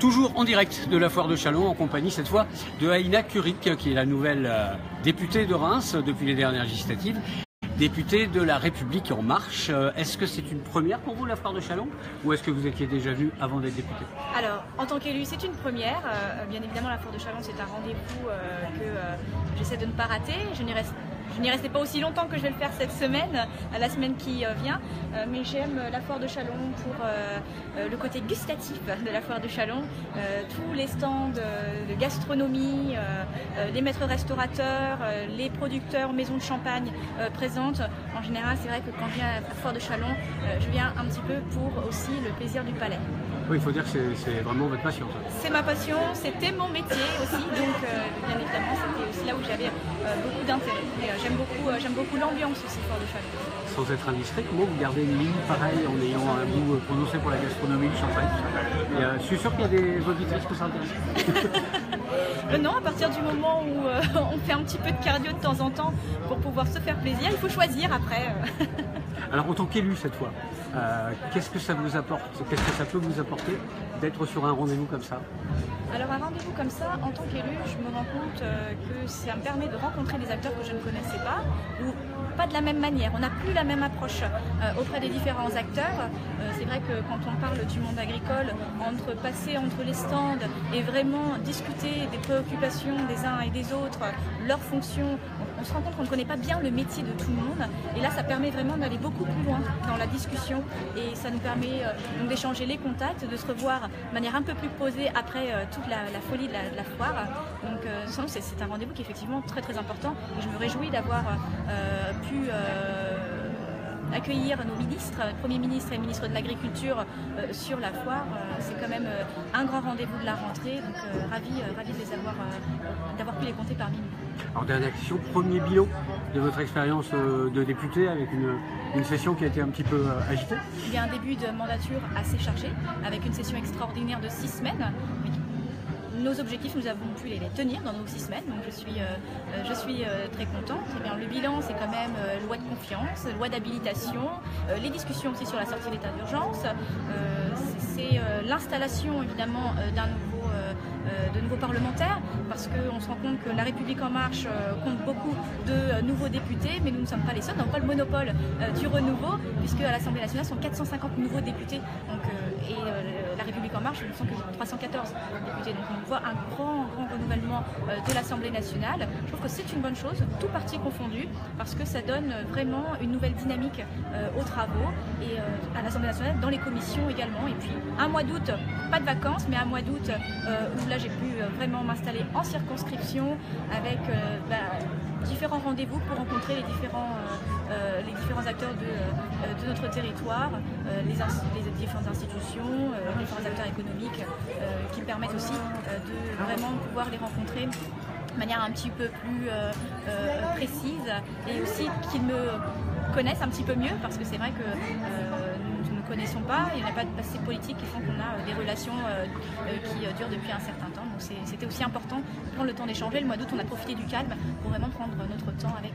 Toujours en direct de la foire de Châlons, en compagnie cette fois de Aïna Curic, qui est la nouvelle députée de Reims depuis les dernières législatives, députée de la République En Marche. Est-ce que c'est une première pour vous, la foire de Châlons, ou est-ce que vous étiez déjà venu avant d'être députée? Alors, en tant qu'élu, c'est une première. Bien évidemment, la foire de Châlons, c'est un rendez-vous que j'essaie de ne pas rater. Je n'y restais pas aussi longtemps que je vais le faire cette semaine, la semaine qui vient, mais j'aime la foire de Châlons pour le côté gustatif de la foire de Châlons, tous les stands de gastronomie, les maîtres restaurateurs, les producteurs, maisons de champagne présentes. En général, c'est vrai que quand je viens à la foire de Châlons, je viens un petit peu pour aussi le plaisir du palais. Oui, il faut dire que c'est vraiment votre passion. C'est ma passion, c'était mon métier aussi, donc bien évidemment c'était aussi là où j'avais beaucoup d'intérêt. J'aime beaucoup l'ambiance aussi foire de Châlons. Sans être indiscret, comment vous gardez une ligne pareille en ayant un goût prononcé pour la gastronomie, le champagne? Je suis sûr qu'il y a des auditrices que ça intéresse. Non, à partir du moment où on fait un petit peu de cardio de temps en temps pour pouvoir se faire plaisir, il faut choisir après. Alors en tant qu'élu cette fois, qu'est-ce que ça vous apporte? Qu'est-ce que ça peut vous apporter d'être sur un rendez-vous comme ça? Alors un rendez-vous comme ça, en tant qu'élu, je me rends compte que ça me permet de rencontrer des acteurs que je ne connaissais pas, ou pas de la même manière. On n'a plus la même approche auprès des différents acteurs. C'est vrai que quand on parle du monde agricole, passer entre les stands et vraiment discuter des préoccupations des uns et des autres, leurs fonctions, on se rend compte qu'on ne connaît pas bien le métier de tout le monde. Et là, ça permet vraiment d'aller beaucoup plus loin dans la discussion. Et ça nous permet donc d'échanger les contacts, de se revoir de manière un peu plus posée après toute la folie de la foire. Donc c'est un rendez-vous qui est effectivement très très important. Et je me réjouis d'avoir pu accueillir nos ministres, Premier ministre et ministre de l'Agriculture sur la foire. C'est quand même un grand rendez-vous de la rentrée, donc ravi de les d'avoir pu les compter parmi nous. Alors dernière question, premier bilan de votre expérience de député avec une session qui a été un petit peu agitée? Il y a un début de mandature assez chargé, avec une session extraordinaire de 6 semaines. Nos objectifs, nous avons pu les tenir dans nos 6 semaines, donc je suis très contente. Eh bien, le bilan, c'est quand même loi de confiance, loi d'habilitation, les discussions aussi sur la sortie de l'état d'urgence, c'est l'installation évidemment de nouveaux parlementaires, parce qu'on se rend compte que la République En Marche compte beaucoup de nouveaux députés, mais nous ne sommes pas les seuls, nous n'avons pas le monopole du renouveau, puisque à l'Assemblée nationale, ce sont 450 nouveaux députés, donc, la République En Marche, ce ne sont que 314 députés. Donc on voit un grand renouvellement de l'Assemblée nationale. Je trouve que c'est une bonne chose, tout parti confondu, parce que ça donne vraiment une nouvelle dynamique aux travaux et à l'Assemblée nationale, dans les commissions également. Et puis un mois d'août, pas de vacances, mais un mois d'août où là j'ai pu vraiment m'installer en circonscription avec différents rendez-vous pour rencontrer les différents acteurs de notre territoire, les différentes institutions, les différents acteurs économiques qui permettent aussi de vraiment pouvoir les rencontrer de manière un petit peu plus précise et aussi qu'ils me connaissent un petit peu mieux, parce que c'est vrai que nous ne connaissons pas, il n'y a pas de passé politique qui font qu'on a des relations qui durent depuis un certain temps. Donc c'était aussi important de prendre le temps d'échanger. Le mois d'août, on a profité du calme pour vraiment prendre notre temps avec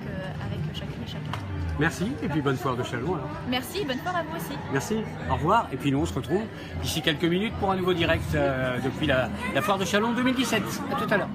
chacune et chacun. Merci, et puis bonne foire de Châlons alors. Merci, bonne foire à vous aussi. Merci, au revoir, et puis nous on se retrouve d'ici quelques minutes pour un nouveau direct depuis la foire de Châlons 2017. À tout à l'heure.